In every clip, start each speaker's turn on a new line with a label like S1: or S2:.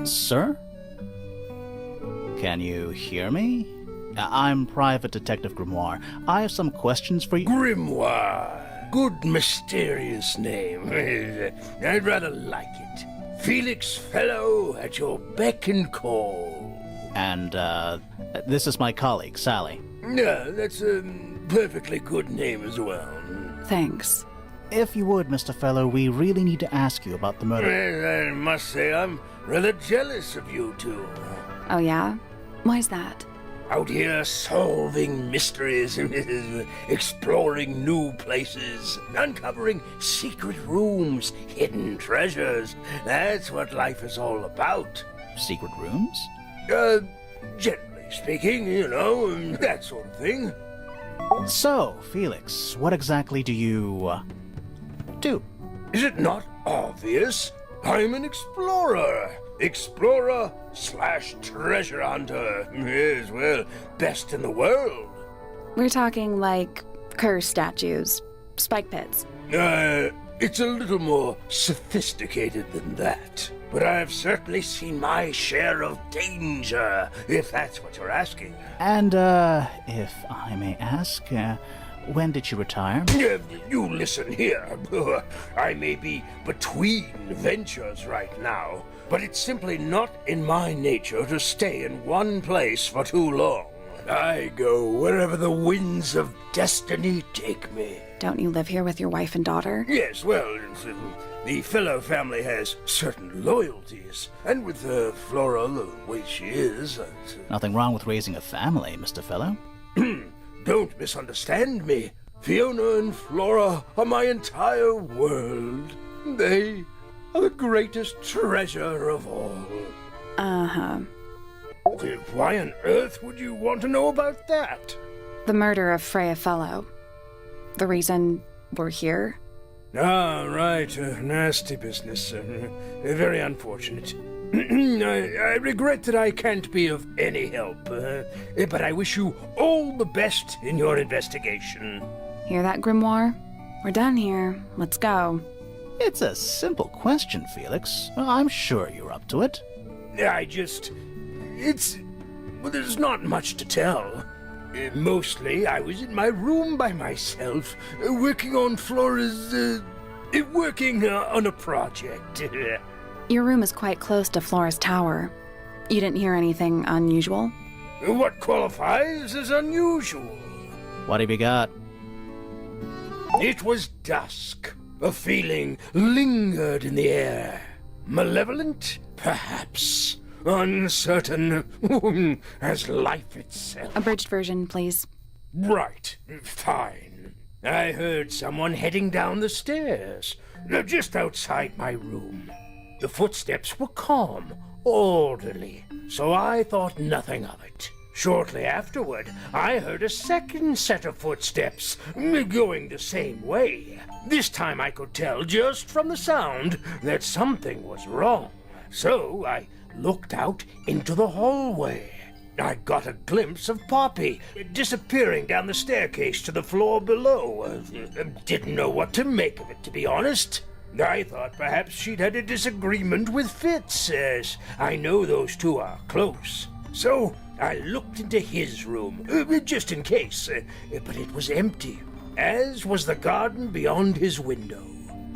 S1: Sir? Can you hear me? I'm Private Detective Grimoire. I have some questions for you.
S2: Grimoire. Good mysterious name. I'd rather like it. Felix Fellow at your beck and call.
S1: And, this is my colleague, Sally.
S2: Yeah, that's a perfectly good name as well.
S3: Thanks.
S1: If you would, Mr. Fellow, we really need to ask you about the murder.
S2: I must say I'm rather jealous of you two.
S3: Oh yeah? Why's that?
S2: Out here solving mysteries, exploring new places, uncovering secret rooms, hidden treasures. That's what life is all about.
S1: Secret rooms?
S2: Generally speaking, you know, that sort of thing.
S1: So, Felix, what exactly do you, do?
S2: Is it not obvious? I'm an explorer. Explorer/treasure hunter. Yes, well, best in the world.
S3: We're talking like curse statues, spike pits.
S2: It's a little more sophisticated than that. But I've certainly seen my share of danger, if that's what you're asking.
S1: And, if I may ask, when did you retire?
S2: You listen here. I may be between ventures right now, but it's simply not in my nature to stay in one place for too long. I go wherever the winds of destiny take me.
S3: Don't you live here with your wife and daughter?
S2: Yes, well, the Fellow family has certain loyalties, and with Flora the way she is...
S1: Nothing wrong with raising a family, Mr. Fellow.
S2: Don't misunderstand me. Fiona and Flora are my entire world. They are the greatest treasure of all.
S3: Uh-huh.
S2: Why on earth would you want to know about that?
S3: The murder of Freya Fellow. The reason we're here?
S2: Ah, right. Nasty business. Very unfortunate. I regret that I can't be of any help, but I wish you all the best in your investigation.
S3: Hear that, Grimoire? We're done here. Let's go.
S1: It's a simple question, Felix. I'm sure you're up to it.
S2: Well, there's not much to tell. Mostly, I was in my room by myself, working on Flora's, working on a project.
S3: Your room is quite close to Flora's tower. You didn't hear anything unusual?
S2: What qualifies as unusual?
S1: What have you got?
S2: It was dusk. A feeling lingered in the air. Malevolent, perhaps. Uncertain as life itself.
S3: Abridged version, please.
S2: Right. Fine. I heard someone heading down the stairs, just outside my room. The footsteps were calm, orderly, so I thought nothing of it. Shortly afterward, I heard a second set of footsteps, going the same way. This time I could tell just from the sound that something was wrong. So I looked out into the hallway. I got a glimpse of Poppy disappearing down the staircase to the floor below. Didn't know what to make of it, to be honest. I thought perhaps she'd had a disagreement with Fitz, as I know those two are close. So I looked into his room, just in case, but it was empty, as was the garden beyond his window.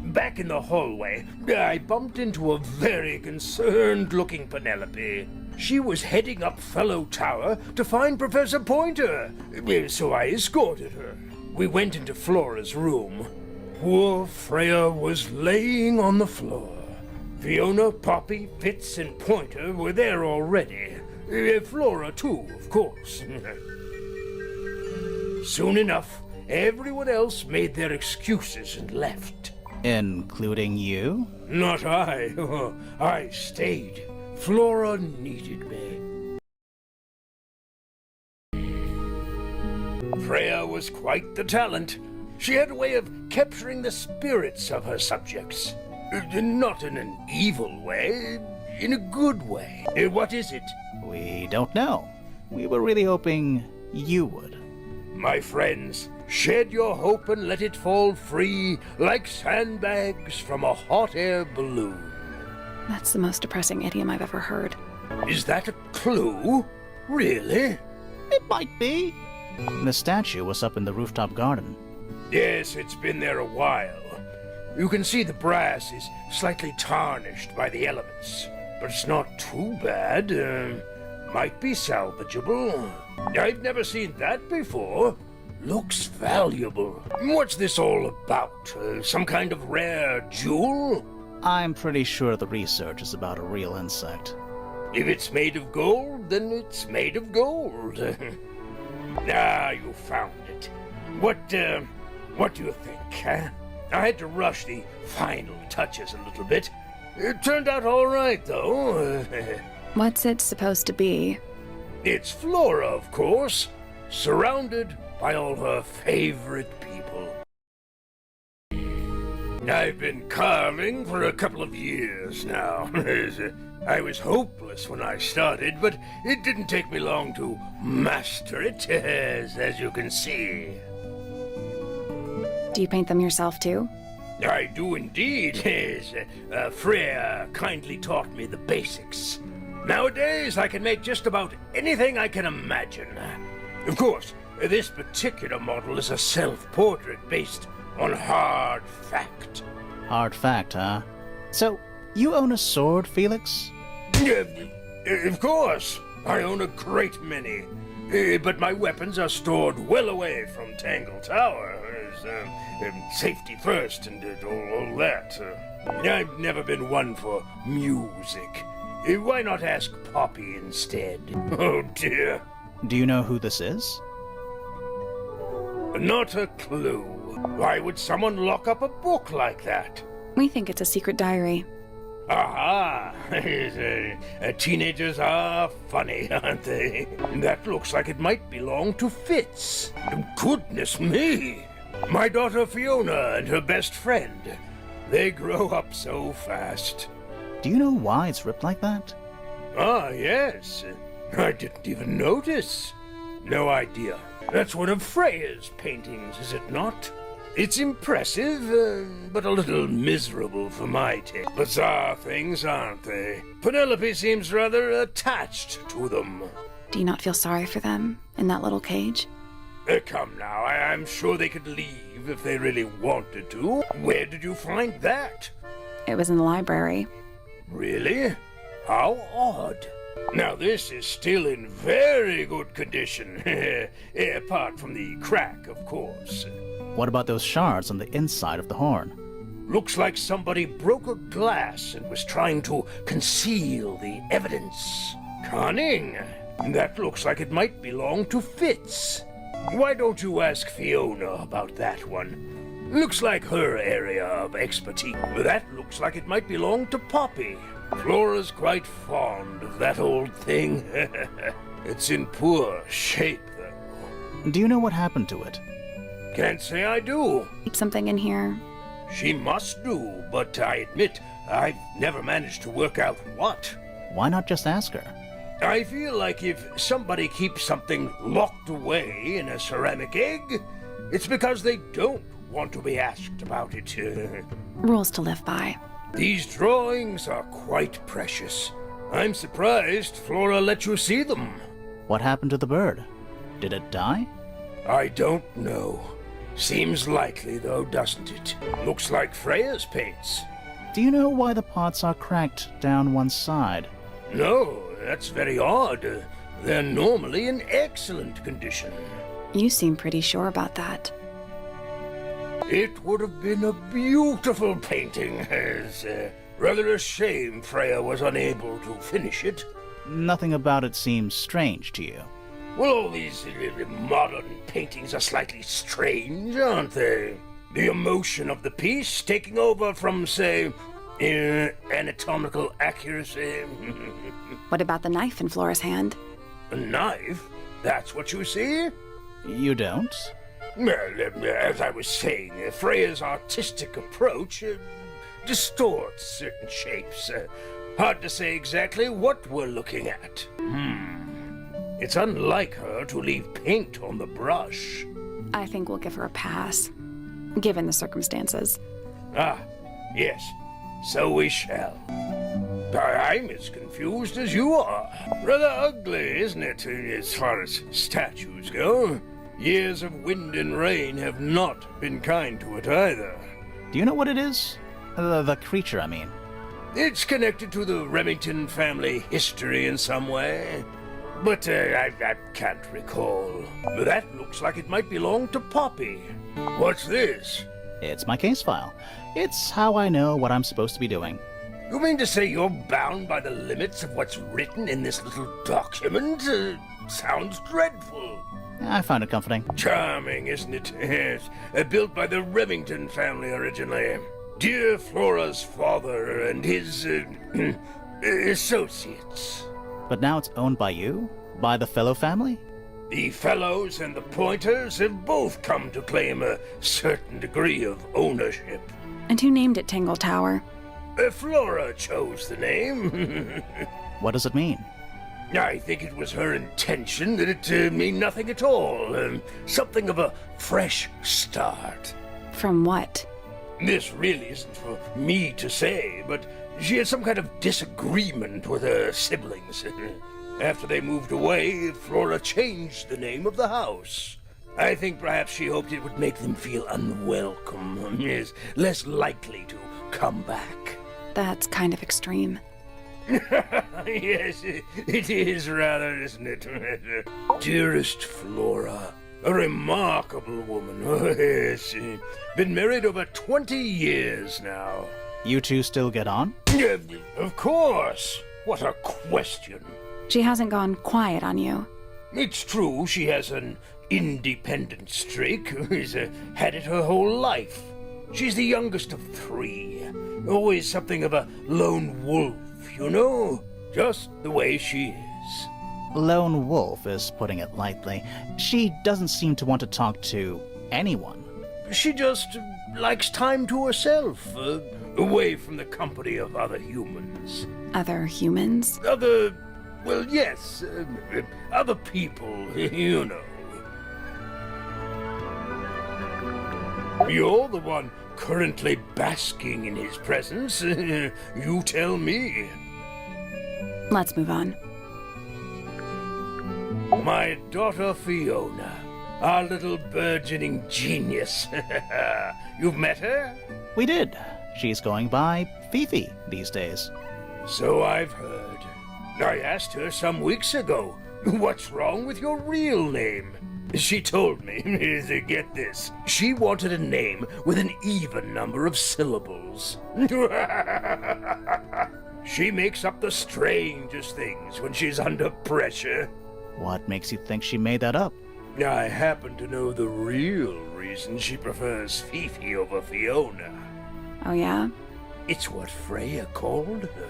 S2: Back in the hallway, I bumped into a very concerned-looking Penelope. She was heading up Fellow Tower to find Professor Pointer, so I escorted her. We went into Flora's room. Poor Freya was laying on the floor. Fiona, Poppy, Fitz, and Pointer were there already. Flora, too, of course. Soon enough, everyone else made their excuses and left.
S1: Including you?
S2: Not I. I stayed. Flora needed me. Freya was quite the talent. She had a way of capturing the spirits of her subjects. Not in an evil way, in a good way. What is it?
S1: We don't know. We were really hoping you would.
S2: My friends, shed your hope and let it fall free like sandbags from a hot air balloon.
S3: That's the most depressing idiom I've ever heard.
S2: Is that a clue? Really?
S1: It might be. The statue was up in the rooftop garden.
S2: Yes, it's been there a while. You can see the brass is slightly tarnished by the elements, but it's not too bad. Might be salvageable. I've never seen that before. Looks valuable. What's this all about? Some kind of rare jewel?
S1: I'm pretty sure the research is about a real insect.
S2: If it's made of gold, then it's made of gold. Ah, you found it. What do you think, huh? I had to rush the final touches a little bit. It turned out all right, though.
S3: What's it supposed to be?
S2: It's Flora, of course, surrounded by all her favorite people. I've been carving for a couple of years now. I was hopeless when I started, but it didn't take me long to master it, as you can see.
S3: Do you paint them yourself too?
S2: I do indeed. Freya kindly taught me the basics. Nowadays, I can make just about anything I can imagine. Of course, this particular model is a self-portrait based on hard fact.
S1: Hard fact, huh? So, you own a sword, Felix?
S2: Of course. I own a great many. But my weapons are stored well away from Tangle Tower. Safety first and all that. I've never been one for music. Why not ask Poppy instead? Oh dear.
S1: Do you know who this is?
S2: Not a clue. Why would someone lock up a book like that?
S3: We think it's a secret diary.
S2: Aha! Teenagers are funny, aren't they? That looks like it might belong to Fitz. Goodness me! My daughter Fiona and her best friend. They grow up so fast.
S1: Do you know why it's ripped like that?
S2: Ah, yes. I didn't even notice. No idea. That's one of Freya's paintings, is it not? It's impressive, but a little miserable for my taste. Bizarre things, aren't they? Penelope seems rather attached to them.
S3: Do you not feel sorry for them in that little cage?
S2: Come now, I'm sure they could leave if they really wanted to. Where did you find that?
S3: It was in the library.
S2: Really? How odd. Now this is still in very good condition. Apart from the crack, of course.
S1: What about those shards on the inside of the horn?
S2: Looks like somebody broke a glass and was trying to conceal the evidence. Cunning. That looks like it might belong to Fitz. Why don't you ask Fiona about that one? Looks like her area of expertise. That looks like it might belong to Poppy. Flora's quite fond of that old thing. It's in poor shape, though.
S1: Do you know what happened to it?
S2: Can't say I do.
S3: Keep something in here.
S2: She must do, but I admit I've never managed to work out what.
S1: Why not just ask her?
S2: I feel like if somebody keeps something locked away in a ceramic egg, it's because they don't want to be asked about it.
S3: Rules to live by.
S2: These drawings are quite precious. I'm surprised Flora let you see them.
S1: What happened to the bird? Did it die?
S2: I don't know. Seems likely, though, doesn't it? Looks like Freya's paints.
S1: Do you know why the pots are cracked down one side?
S2: No, that's very odd. They're normally in excellent condition.
S3: You seem pretty sure about that.
S2: It would have been a beautiful painting. It's rather a shame Freya was unable to finish it.
S1: Nothing about it seems strange to you.
S2: Well, all these modern paintings are slightly strange, aren't they? The emotion of the piece taking over from, say, anatomical accuracy.
S3: What about the knife in Flora's hand?
S2: A knife? That's what you see?
S1: You don't?
S2: Well, as I was saying, Freya's artistic approach distorts certain shapes. Hard to say exactly what we're looking at. It's unlike her to leave paint on the brush.
S3: I think we'll give her a pass, given the circumstances.
S2: Ah, yes. So we shall. I'm as confused as you are. Rather ugly, isn't it, as far as statues go? Years of wind and rain have not been kind to it either.
S1: Do you know what it is? The creature, I mean.
S2: It's connected to the Remington family history in some way. But I can't recall. That looks like it might belong to Poppy. What's this?
S1: It's my case file. It's how I know what I'm supposed to be doing.
S2: You mean to say you're bound by the limits of what's written in this little document? Sounds dreadful.
S1: I found it comforting.
S2: Charming, isn't it? Yes. Built by the Remington family originally. Dear Flora's father and his associates.
S1: But now it's owned by you? By the Fellow family?
S2: The Fellows and the Pointers have both come to claim a certain degree of ownership.
S3: And who named it Tangle Tower?
S2: Flora chose the name.
S1: What does it mean?
S2: I think it was her intention that it mean nothing at all. Something of a fresh start.
S3: From what?
S2: This really isn't for me to say, but she had some kind of disagreement with her siblings. After they moved away, Flora changed the name of the house. I think perhaps she hoped it would make them feel unwelcome, is less likely to come back.
S3: That's kind of extreme.
S2: Yes, it is rather, isn't it? Dearest Flora, a remarkable woman. Yes, been married over 20 years now.
S1: You two still get on?
S2: Of course. What a question.
S3: She hasn't gone quiet on you.
S2: It's true she has an independent streak. She's had it her whole life. She's the youngest of 3. Always something of a lone wolf, you know? Just the way she is.
S1: Lone wolf is putting it lightly. She doesn't seem to want to talk to anyone.
S2: She just likes time to herself, away from the company of other humans.
S3: Other humans?
S2: Well, yes, other people, you know. You're the one currently basking in his presence. You tell me.
S3: Let's move on.
S2: My daughter Fiona, our little burgeoning genius. You've met her?
S1: We did. She's going by Fifi these days.
S2: So I've heard. I asked her some weeks ago, what's wrong with your real name? She told me, get this, she wanted a name with an even number of syllables. She makes up the strangest things when she's under pressure.
S1: What makes you think she made that up?
S2: I happen to know the real reason she prefers Fifi over Fiona.
S3: Oh, yeah?
S2: It's what Freya called her.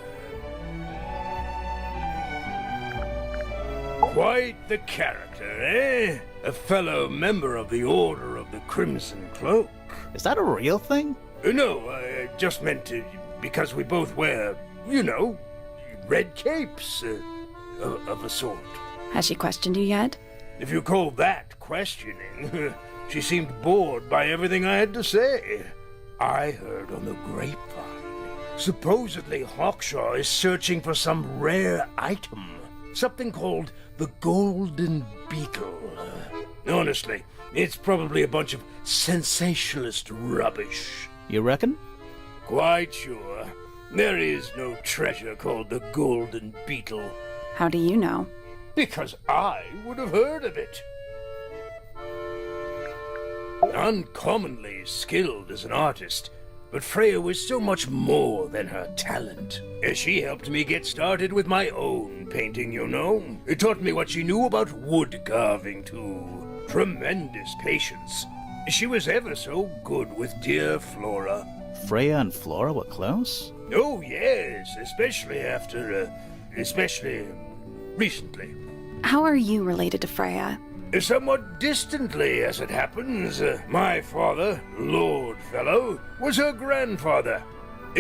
S2: Quite the character, eh? A fellow member of the Order of the Crimson Cloak.
S1: Is that a real thing?
S2: No, I just meant because we both wear, you know, red capes of a sort.
S3: Has she questioned you yet?
S2: If you call that questioning, she seemed bored by everything I had to say. I heard on the grapevine, supposedly Hawkshaw is searching for some rare item. Something called the Golden Beetle. Honestly, it's probably a bunch of sensationalist rubbish.
S1: You reckon?
S2: Quite sure. There is no treasure called the Golden Beetle.
S3: How do you know?
S2: Because I would have heard of it. Uncommonly skilled as an artist, but Freya was so much more than her talent. She helped me get started with my own painting, you know. It taught me what she knew about wood carving, too. Tremendous patience. She was ever so good with dear Flora.
S1: Freya and Flora were close?
S2: Oh, yes, especially recently.
S3: How are you related to Freya?
S2: Somewhat distantly, as it happens. My father, Lord Fellow, was her grandfather.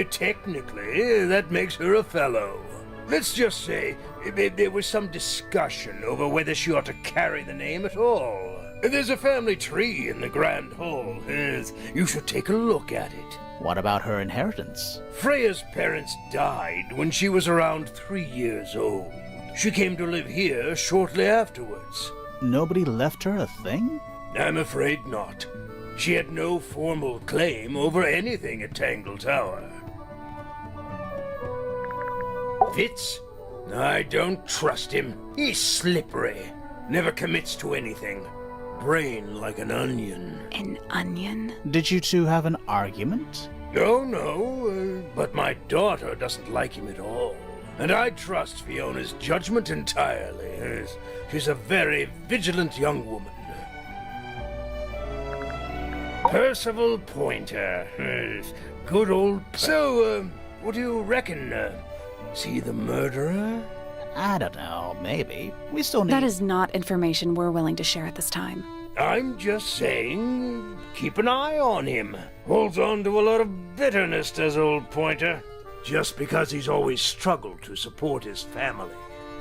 S2: Technically, that makes her a fellow. Let's just say there was some discussion over whether she ought to carry the name at all. There's a family tree in the Grand Hall. You should take a look at it.
S1: What about her inheritance?
S2: Freya's parents died when she was around 3 years old. She came to live here shortly afterwards.
S1: Nobody left her a thing?
S2: I'm afraid not. She had no formal claim over anything at Tangle Tower. Fitz? I don't trust him. He's slippery. Never commits to anything. Brain like an onion.
S3: An onion?
S1: Did you two have an argument?
S2: No, but my daughter doesn't like him at all. And I trust Fiona's judgment entirely. She's a very vigilant young woman. Percival Pointer. Good old... So, what do you reckon? Is he the murderer?
S1: I don't know, maybe. We still need...
S3: That is not information we're willing to share at this time.
S2: I'm just saying, keep an eye on him. Holds on to a lot of bitterness, does old Pointer. Just because he's always struggled to support his family.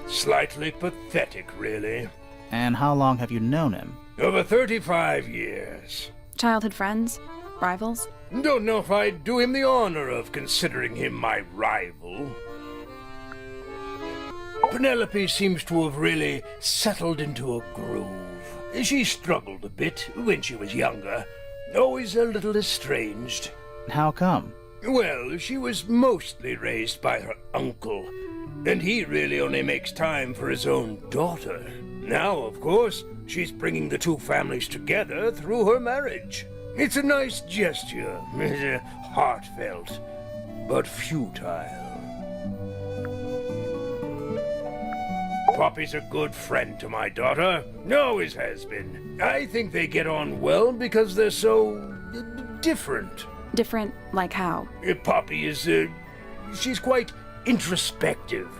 S2: Slightly pathetic, really.
S1: And how long have you known him?
S2: Over 35 years.
S3: Childhood friends? Rivals?
S2: Don't know if I'd do him the honor of considering him my rival. Penelope seems to have really settled into a groove. She struggled a bit when she was younger, always a little estranged.
S1: How come?
S2: Well, she was mostly raised by her uncle, and he really only makes time for his own daughter. Now, of course, she's bringing the two families together through her marriage. It's a nice gesture, heartfelt, but futile. Poppy's a good friend to my daughter, always has been. I think they get on well because they're so different.
S3: Different like how?
S2: Poppy is, she's quite introspective,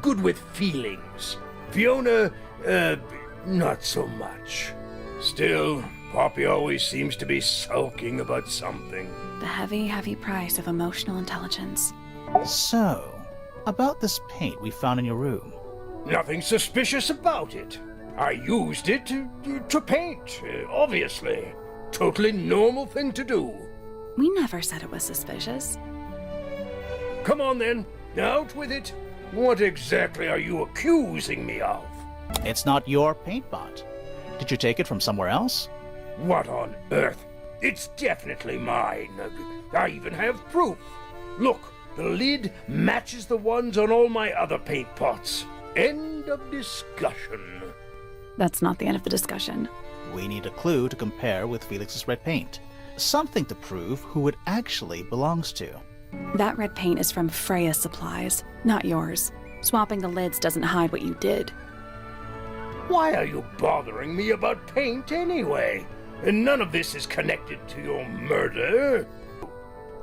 S2: good with feelings. Fiona, not so much. Still, Poppy always seems to be sulking about something.
S3: The heavy, heavy price of emotional intelligence.
S1: So, about this paint we found in your room.
S2: Nothing suspicious about it. I used it to paint, obviously. Totally normal thing to do.
S3: We never said it was suspicious.
S2: Come on then, out with it. What exactly are you accusing me of?
S1: It's not your paint pot. Did you take it from somewhere else?
S2: What on earth? It's definitely mine. I even have proof. Look, the lid matches the ones on all my other paint pots. End of discussion.
S3: That's not the end of the discussion.
S1: We need a clue to compare with Felix's red paint. Something to prove who it actually belongs to.
S3: That red paint is from Freya's supplies, not yours. Swapping the lids doesn't hide what you did.
S2: Why are you bothering me about paint anyway? And none of this is connected to your murder.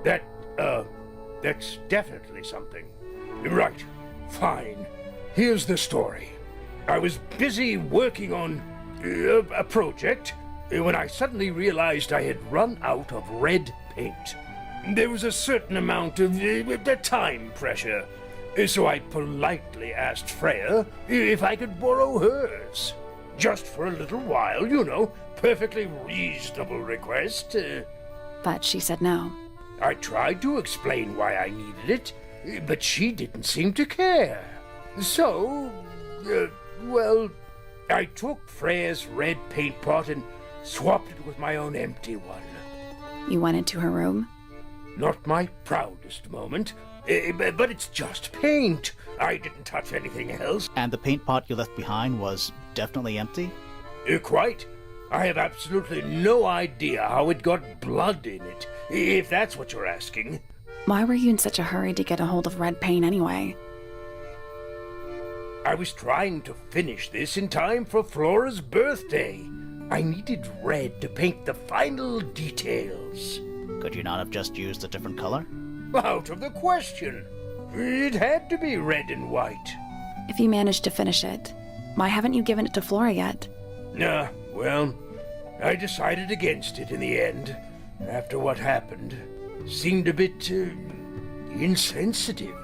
S2: That's definitely something. Right, fine. Here's the story. I was busy working on a project when I suddenly realized I had run out of red paint. There was a certain amount of time pressure, so I politely asked Freya if I could borrow hers. Just for a little while, you know, perfectly reasonable request.
S3: But she said no.
S2: I tried to explain why I needed it, but she didn't seem to care. So, well, I took Freya's red paint pot and swapped it with my own empty one.
S3: You went into her room?
S2: Not my proudest moment, but it's just paint. I didn't touch anything else.
S1: And the paint pot you left behind was definitely empty?
S2: Quite. I have absolutely no idea how it got blood in it, if that's what you're asking.
S3: Why were you in such a hurry to get a hold of red paint anyway?
S2: I was trying to finish this in time for Flora's birthday. I needed red to paint the final details.
S1: Could you not have just used a different color?
S2: Out of the question. It had to be red and white.
S3: If you managed to finish it, why haven't you given it to Flora yet?
S2: Well, I decided against it in the end, after what happened. Seemed a bit insensitive.